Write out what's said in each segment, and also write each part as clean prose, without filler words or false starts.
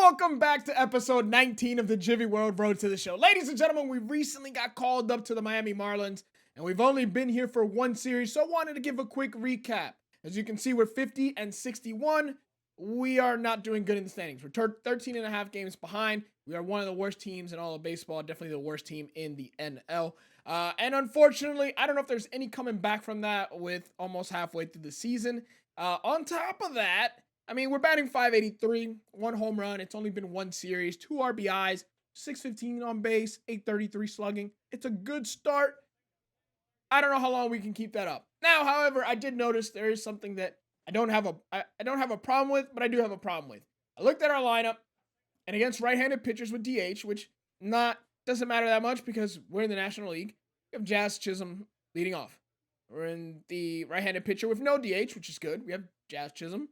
welcome back to episode 19 of the Gyvi World Road to the Show. Ladies and gentlemen, we recently got called up to the Miami Marlins, and we've only been here for one series, so I wanted to give a quick recap. As you can see, we're 50 and 61. We are not doing good in the standings. We're 13 and a half games behind. We are one of the worst teams in all of baseball, definitely the worst team in the NL. And unfortunately, I don't know if there's any coming back from that with almost halfway through the season. On top of that, I mean, we're batting .583, one home run. It's only been one series, 2 RBIs, 615 on base, 833 slugging. It's a good start. I don't know how long we can keep that up. Now, however, I did notice there is something that I don't have a problem with, but I do have a problem with. I looked at our lineup, and against right-handed pitchers with DH, which doesn't matter that much because we're in the National League. We have Jazz Chisholm leading off. We're in the right-handed pitcher with no DH, which is good. We have Jazz Chisholm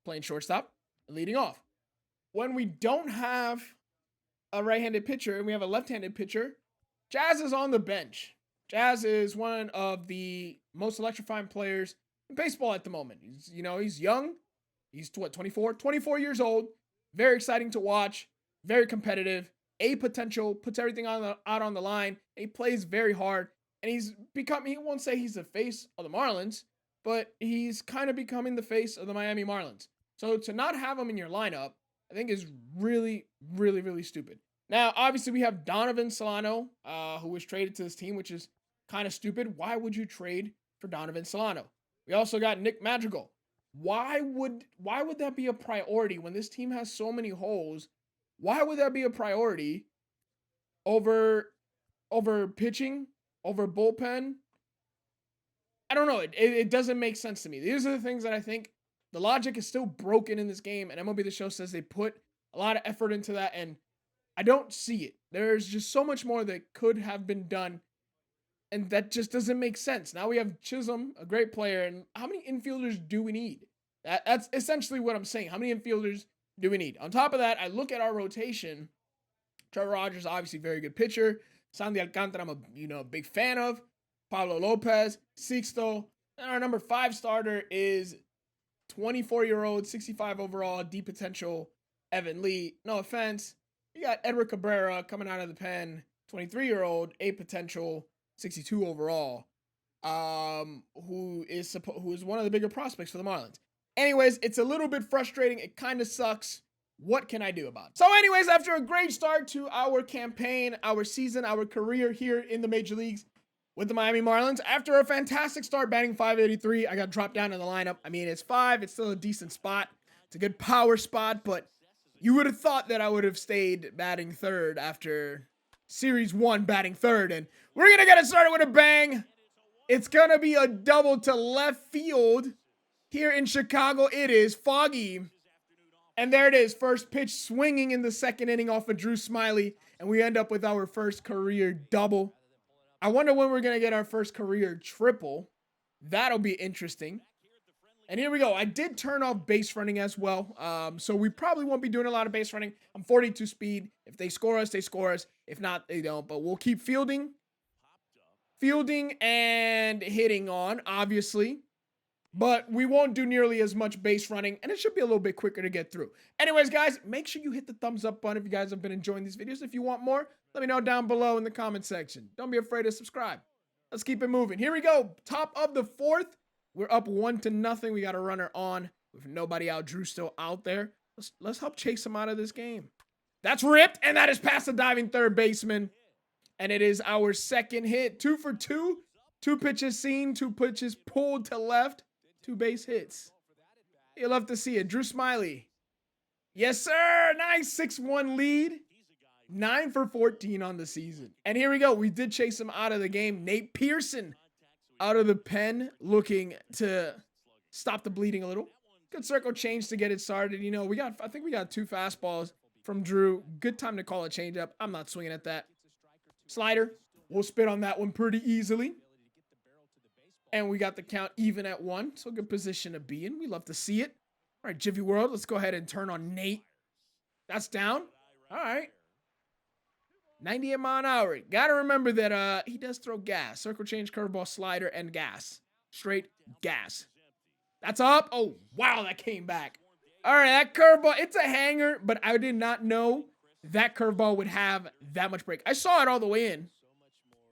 playing shortstop and leading off. When we don't have a right-handed pitcher and we have a left-handed pitcher, Jazz is on the bench. Jazz is one of the most electrifying players in baseball at the moment. He's young. He's 24? 24 years old. Very exciting to watch. Very competitive. A potential, puts everything out on the line. He plays very hard. And he won't say he's the face of the Marlins, but he's kind of becoming the face of the Miami Marlins. So to not have him in your lineup, I think is really, really, really stupid. Now, obviously, we have Donovan Solano, who was traded to this team, which is kind of stupid. Why would you trade for Donovan Solano? We also got Nick Madrigal. Why would that be a priority when this team has so many holes? Why would that be a priority over pitching, over bullpen? I don't know. It doesn't make sense to me. These are the things that I think the logic is still broken in this game, and MLB The Show says they put a lot of effort into that, and I don't see it. There's just so much more that could have been done, and that just doesn't make sense. Now we have Chisholm, a great player, and how many infielders do we need? That's essentially what I'm saying. How many infielders do we need? On top of that, I look at our rotation. Trevor Rogers, obviously very good pitcher. Sandy Alcantara, I'm a big fan of. Pablo Lopez, Sixto, and our number 5 starter is 24-year-old, 65 overall, deep potential, Evan Lee. No offense. You got Edward Cabrera coming out of the pen, 23-year-old, A potential, 62 overall, who is one of the bigger prospects for the Marlins. Anyways, it's a little bit frustrating. It kind of sucks. What can I do about it? So anyways, after a great start to our campaign, our season, our career here in the major leagues with the Miami Marlins, after a fantastic start batting .583, I got dropped down in the lineup. I mean, it's 5. It's still a decent spot. It's a good power spot, but you would have thought that I would have stayed batting 3rd after Series 1 batting 3rd, and we're going to get it started with a bang. It's going to be a double to left field here in Chicago. It is foggy. And there it is, first pitch swinging in the 2nd inning off of Drew Smyly, and we end up with our first career double. I wonder when we're going to get our first career triple. That'll be interesting. And here we go. I did turn off base running as well, so we probably won't be doing a lot of base running. I'm 42 speed. If they score us, they score us. If not, they don't. But we'll keep fielding and hitting on, obviously. But we won't do nearly as much base running, and it should be a little bit quicker to get through. Anyways, guys, make sure you hit the thumbs up button if you guys have been enjoying these videos. If you want more, let me know down below in the comment section. Don't be afraid to subscribe. Let's keep it moving. Here we go. Top of the 4th. We're up 1-0. We got a runner on with nobody out. Drew still out there. Let's help chase him out of this game. That's ripped, and that is past the diving third baseman. And it is our second hit. 2 for 2. 2 pitches seen, 2 pitches pulled to left. 2 base hits. You'll love to see it. Drew Smyly. Yes, sir. Nice 6-1 lead. 9 for 14 on the season. And here we go. We did chase him out of the game. Nate Pearson out of the pen, looking to stop the bleeding a little. Good circle change to get it started. I think we got 2 fastballs from Drew. Good time to call a changeup. I'm not swinging at that. Slider. We'll spit on that one pretty easily. And we got the count even at 1. So good position to be in. We love to see it. All right, Gyvi World. Let's go ahead and turn on Nate. That's down. All right. 98 mile an hour. Got to remember that he does throw gas. Circle change, curveball, slider, and gas. Straight gas. That's up. Oh, wow, that came back. All right, that curveball, it's a hanger, but I did not know that curveball would have that much break. I saw it all the way in,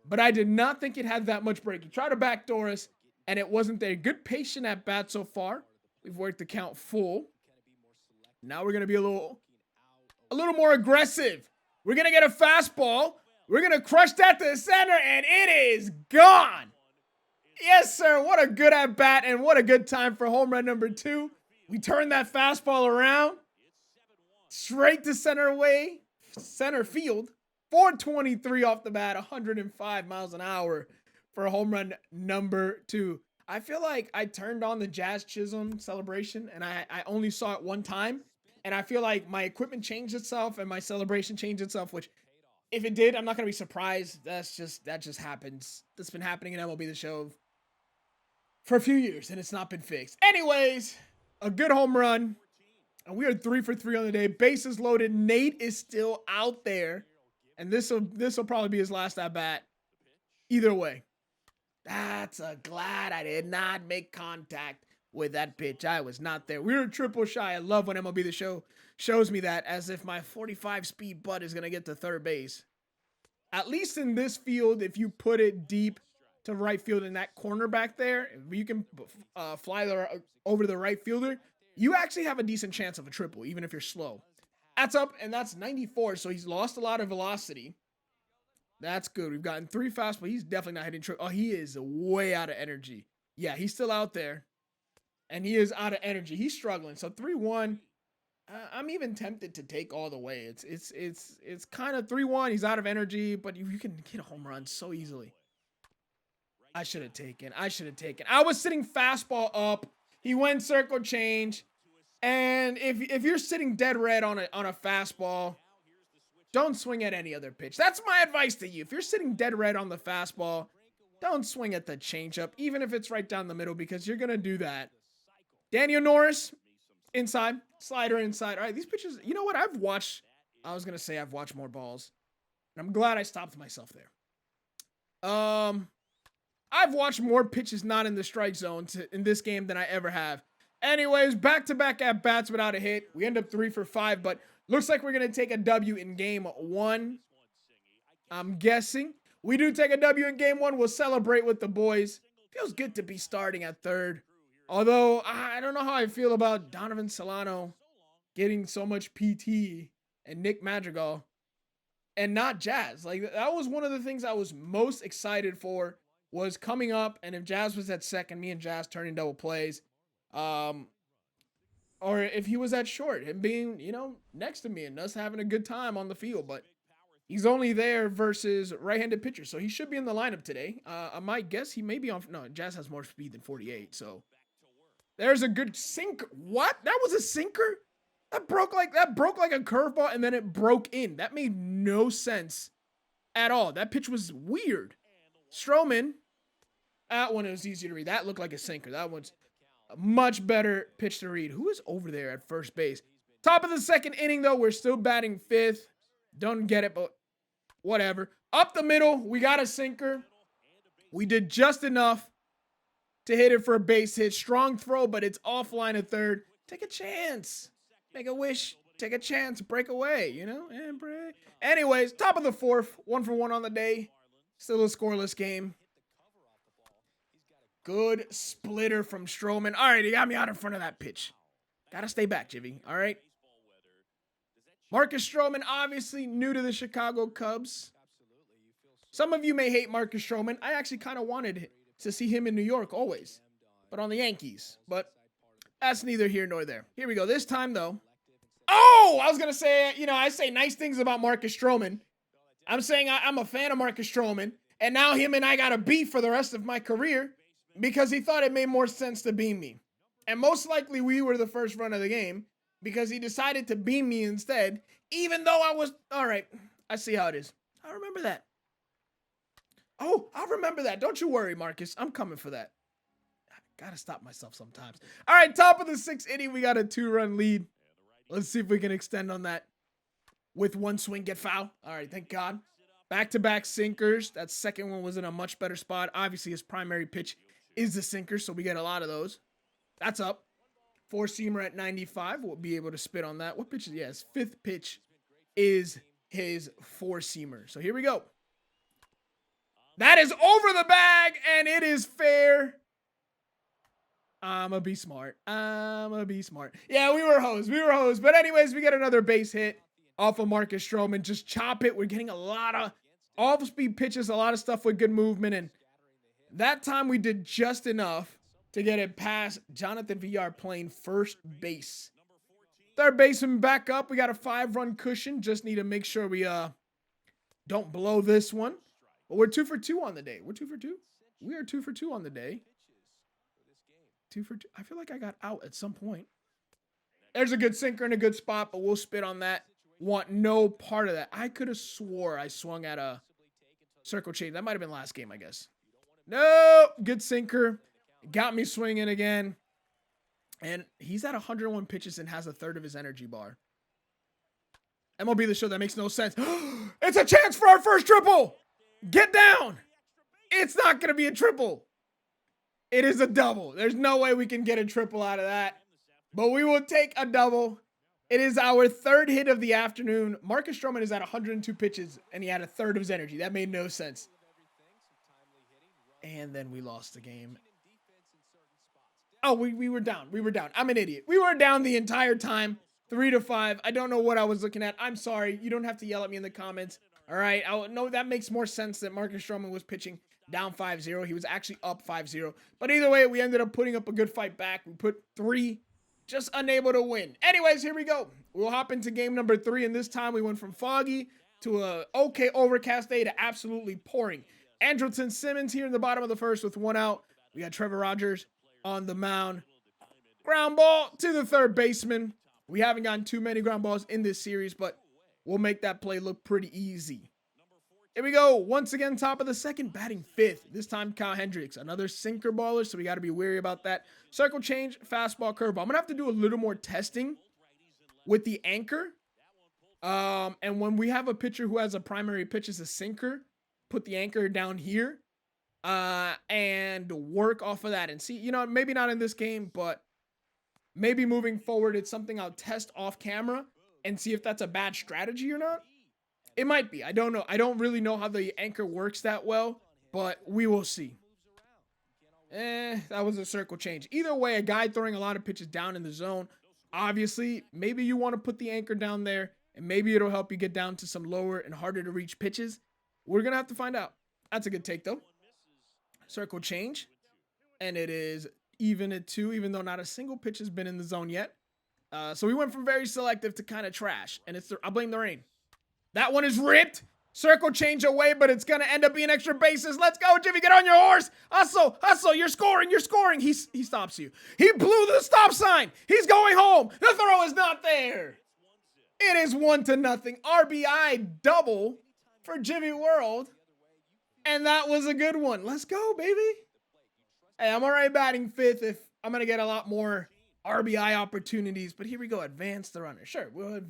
but I did not think it had that much break. He tried to backdoor us, and it wasn't there. Good patient at bat so far. We've worked the count full. Now we're going to be a little more aggressive. We're going to get a fastball. We're going to crush that to the center, and it is gone. Yes, sir. What a good at bat, and what a good time for home run number 2. We turned that fastball around. Straight to center field. 423 off the bat, 105 miles an hour for home run number 2. I feel like I turned on the Jazz Chisholm celebration, and I only saw it one time. And I feel like my equipment changed itself and my celebration changed itself, which if it did, I'm not going to be surprised. That just happens. That's been happening in MLB The Show for a few years, and it's not been fixed. Anyways, a good home run. And we are 3 for 3 on the day. Bases loaded. Nate is still out there. And this will probably be his last at bat. Either way. That's glad I did not make contact with that pitch. I was not there. We were triple shy. I love when MLB The Show shows me that, as if my 45 speed butt is going to get to third base. At least in this field, if you put it deep to right field in that corner back there, if you can fly over the right fielder, you actually have a decent chance of a triple, even if you're slow. That's up, and that's 94, so he's lost a lot of velocity. That's good. We've gotten 3 fastballs. He's definitely not hitting triple. Oh, he is way out of energy. Yeah, he's still out there, and he is out of energy. He's struggling. So 3-1. I'm even tempted to take all the way. It's kind of 3-1. He's out of energy, but you can hit a home run so easily. I should have taken. I was sitting fastball up. He went circle change. And if you're sitting dead red on a fastball, don't swing at any other pitch. That's my advice to you. If you're sitting dead red on the fastball, don't swing at the changeup, even if it's right down the middle, because you're going to do that. Daniel Norris, inside. Slider inside. All right, these pitches, you know what? I've watched more balls. And I'm glad I stopped myself there. I've watched more pitches not in the strike zone in this game than I ever have. Anyways, back-to-back at-bats without a hit. We end up 3 for 5, but looks like we're going to take a W in game 1. I'm guessing. We do take a W in game 1. We'll celebrate with the boys. Feels good to be starting at third. Although, I don't know how I feel about Donovan Solano getting so much PT and Nick Madrigal and not Jazz. Like, that was one of the things I was most excited for, was coming up, and if Jazz was at second, me and Jazz turning double plays. Or if he was at short, him being, next to me and us having a good time on the field. But he's only there versus right-handed pitchers, so he should be in the lineup today. I might guess he may be on. No, Jazz has more speed than 48, so there's a good sinker. What? That was a sinker? That broke like a curveball, and then it broke in. That made no sense at all. That pitch was weird. Stroman, that one was easy to read. That looked like a sinker. That one's a much better pitch to read. Who is over there at first base? Top of the second inning, though. We're still batting 5th. Don't get it, but whatever. Up the middle, we got a sinker. We did just enough to hit it for a base hit. Strong throw, but it's offline at third. Take a chance. Make a wish. Take a chance. Break away, And break. Anyways, top of the 4th. 1 for 1 on the day. Still a scoreless game. Good splitter from Stroman. All right, he got me out in front of that pitch. Got to stay back, Gyvi. All right. Marcus Stroman, obviously new to the Chicago Cubs. Some of you may hate Marcus Stroman. I actually kind of wanted to see him in New York always, but on the Yankees. But that's neither here nor there. Here we go. This time, though. Oh, I was going to say, I say nice things about Marcus Stroman. I'm saying I'm a fan of Marcus Stroman, and now him and I got a beef for the rest of my career because he thought it made more sense to beam me. And most likely we were the first run of the game because he decided to beam me instead, even though I was, all right, I see how it is. I remember that. Oh, I'll remember that. Don't you worry, Marcus. I'm coming for that. I gotta stop myself sometimes. All right, top of the 6th inning, we got a 2-run lead. Let's see if we can extend on that. With one swing, get foul. All right, thank God. Back-to-back sinkers. That second one was in a much better spot. Obviously, his primary pitch is the sinker, so we get a lot of those. That's up. Four-seamer at 95. We'll be able to spit on that. What pitch is, yes, fifth pitch is his four-seamer. So here we go. That is over the bag, and it is fair. I'ma be smart. Yeah, we were hosed. But anyways, we get another base hit off of Marcus Stroman. Just chop it. We're getting a lot of off-speed pitches, a lot of stuff with good movement. And that time we did just enough to get it past Jonathan Villar playing first base. Third baseman back up. We got a 5-run cushion. Just need to make sure we don't blow this one. But we're 2 for 2 on the day. We're 2 for 2? We are 2 for 2 on the day. 2 for 2. I feel like I got out at some point. There's a good sinker in a good spot, but we'll spit on that. Want no part of that. I could have swore I swung at a circle change. That might have been last game, I guess. No, good sinker. Got me swinging again. And he's at 101 pitches and has a third of his energy bar. MLB The Show, that makes no sense. It's a chance for our first triple. Get down. It's not going to be a triple. It is a double. There's no way we can get a triple out of that. But we will take a double. It is our third hit of the afternoon. Marcus Stroman is at 102 pitches, and he had a third of his energy. That made no sense. And then we lost the game. Oh, we were down. We were down. I'm an idiot. We were down the entire time. 3-5. I don't know what I was looking at. I'm sorry. You don't have to yell at me in the comments. All right. No, that makes more sense that Marcus Stroman was pitching down 5-0. He was actually up 5-0. But either way, we ended up putting up a good fight back. We put 3, just unable to win. Anyways, here we go. We'll hop into game number 3, and this time we went from foggy to a okay overcast day to absolutely pouring. Andrelton Simmons here in the bottom of the first with 1 out. We got Trevor Rogers on the mound. Ground ball to the third baseman. We haven't gotten too many ground balls in this series, but we'll make that play look pretty easy. Here we go. Once again, top of the second, batting 5th. This time, Kyle Hendricks, another sinker baller, so we got to be wary about that. Circle change, fastball, curveball. I'm going to have to do a little more testing with the anchor. And when we have a pitcher who has a primary pitch as a sinker, put the anchor down here and work off of that and see, you know, maybe not in this game, but maybe moving forward, it's something I'll test off camera and see if that's a bad strategy or not. It might be. I don't know. I don't really know how the anchor works that well, but we will see. That was a circle change. Either way, a guy throwing a lot of pitches down in the zone. Obviously, maybe you want to put the anchor down there, and maybe it'll help you get down to some lower and harder to reach pitches. We're going to have to find out. That's a good take, though. Circle change. And it is even at 2, even though not a single pitch has been in the zone yet. So we went from very selective to kind of trash. And I blame the rain. That one is ripped. Circle change away, but it's going to end up being extra bases. Let's go, Gyvi. Get on your horse. Hustle. You're scoring. He stops you. He blew the stop sign. He's going home. The throw is not there. It is 1-0. RBI double for Gyvi World. And that was a good one. Let's go, baby. Hey, I'm already batting 5th if I'm going to get a lot more RBI opportunities. But here we go. Advance the runner. Sure, we'll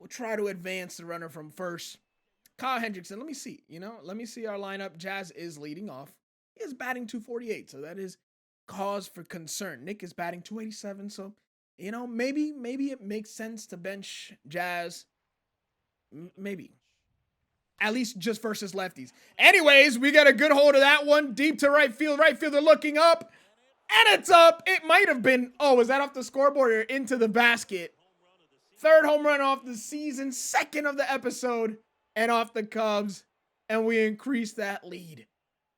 try to advance the runner from first. Kyle Hendrickson, let me see. Let me see our lineup. Jazz is leading off. He is batting 248, so that is cause for concern. Nick is batting 287, so, maybe it makes sense to bench Jazz. Maybe. At least just versus lefties. Anyways, we got a good hold of that one. Deep to right field. Right fielder looking up. And it's up. It might have been, was that off the scoreboard or into the basket? Third home run off the season. Second of the episode. And off the Cubs. And we increase that lead.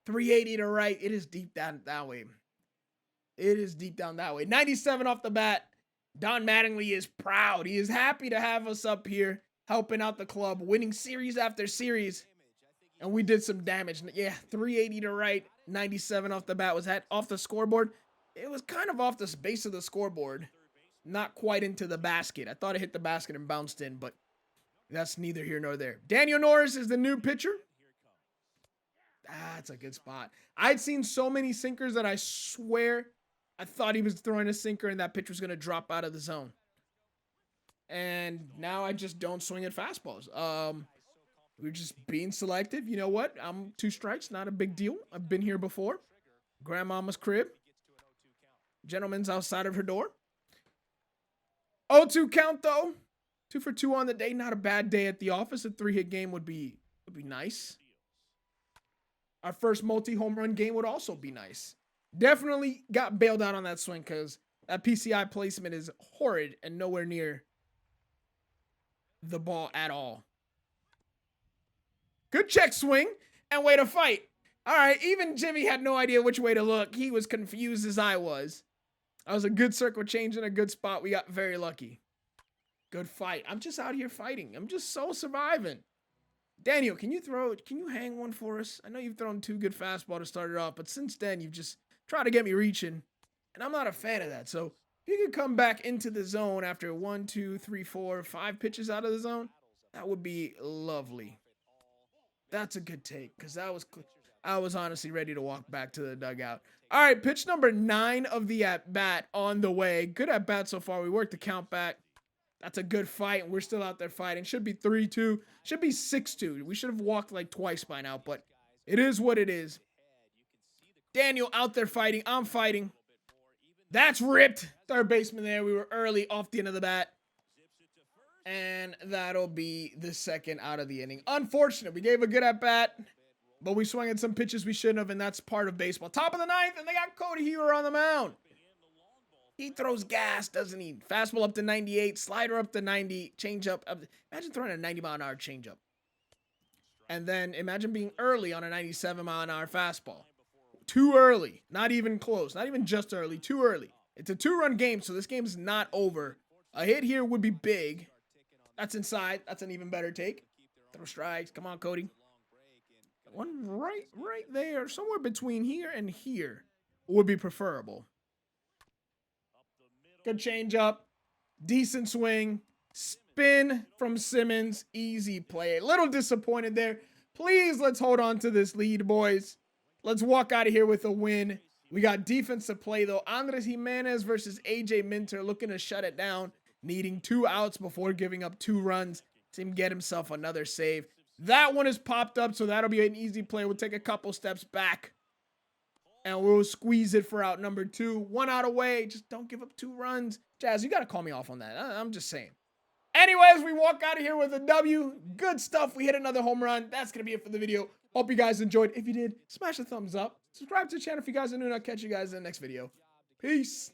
380 to right. It is deep down that way. 97 off the bat. Don Mattingly is proud. He is happy to have us up here, helping out the club, winning series after series. And we did some damage. Yeah, 380 to right, 97 off the bat. Was that off the scoreboard? It was kind of off the base of the scoreboard. Not quite into the basket. I thought it hit the basket and bounced in, but that's neither here nor there. Daniel Norris is the new pitcher. That's a good spot. I'd seen so many sinkers that I swear I thought he was throwing a sinker and that pitch was going to drop out of the zone. And now I just don't swing at fastballs. We're just being selective. You know what? I'm 2 strikes. Not a big deal. I've been here before. Grandmama's crib. Gentleman's outside of her door. 0-2 count though. 2 for 2 on the day. Not a bad day at the office. A 3-hit game would be nice. Our first multi-home run game would also be nice. Definitely got bailed out on that swing because that PCI placement is horrid and nowhere near the ball at all. Good check swing and way to fight. All right, even Jimmy had no idea which way to look. He was confused as I was. That was a good circle change in a good spot. We got very lucky. Good fight. I'm just out here fighting. I'm just so surviving. Daniel, can you hang one for us? I know you've thrown 2 good fastball to start it off, but since then you've just tried to get me reaching, and I'm not a fan of that. So if you could come back into the zone after 1, 2, 3, 4, 5 pitches out of the zone, that would be lovely. That's a good take because I was honestly ready to walk back to the dugout. All right, pitch number 9 of the at-bat on the way. Good at-bat so far. We worked the count back. That's a good fight, and we're still out there fighting. Should be 3-2. Should be 6-2. We should have walked like twice by now, but it is what it is. Daniel out there fighting. I'm fighting. That's ripped. Third baseman there. We were early off the end of the bat. And that'll be the second out of the inning. Unfortunate. We gave a good at-bat, but we swung at some pitches we shouldn't have, and that's part of baseball. Top of the 9th, and they got Cody Hewer on the mound. He throws gas, doesn't he? Fastball up to 98, slider up to 90, changeup up. Imagine throwing a 90-mile-an-hour changeup. And then imagine being early on a 97-mile-an-hour fastball. Too early. Not even close. Not even just early. Too early. It's a 2-run game, so this game's not over. A hit here would be big. That's inside. That's an even better take. Throw strikes. Come on, Cody. One right there. Somewhere between here and here would be preferable. Good changeup. Decent swing. Spin from Simmons. Easy play. A little disappointed there. Please, let's hold on to this lead, boys. Let's walk out of here with a win. We got defense to play, though. Andres Jimenez versus AJ Minter looking to shut it down, needing 2 outs before giving up 2 runs to get himself another save. That one is popped up, so that'll be an easy play. We'll take a couple steps back, and we'll squeeze it for out number 2. 1 out away. Just don't give up 2 runs. Jazz, you got to call me off on that. I'm just saying. Anyways, we walk out of here with a W. Good stuff. We hit another home run. That's going to be it for the video. Hope you guys enjoyed. If you did, smash a thumbs up. Subscribe to the channel if you guys are new, and I'll catch you guys in the next video. Peace.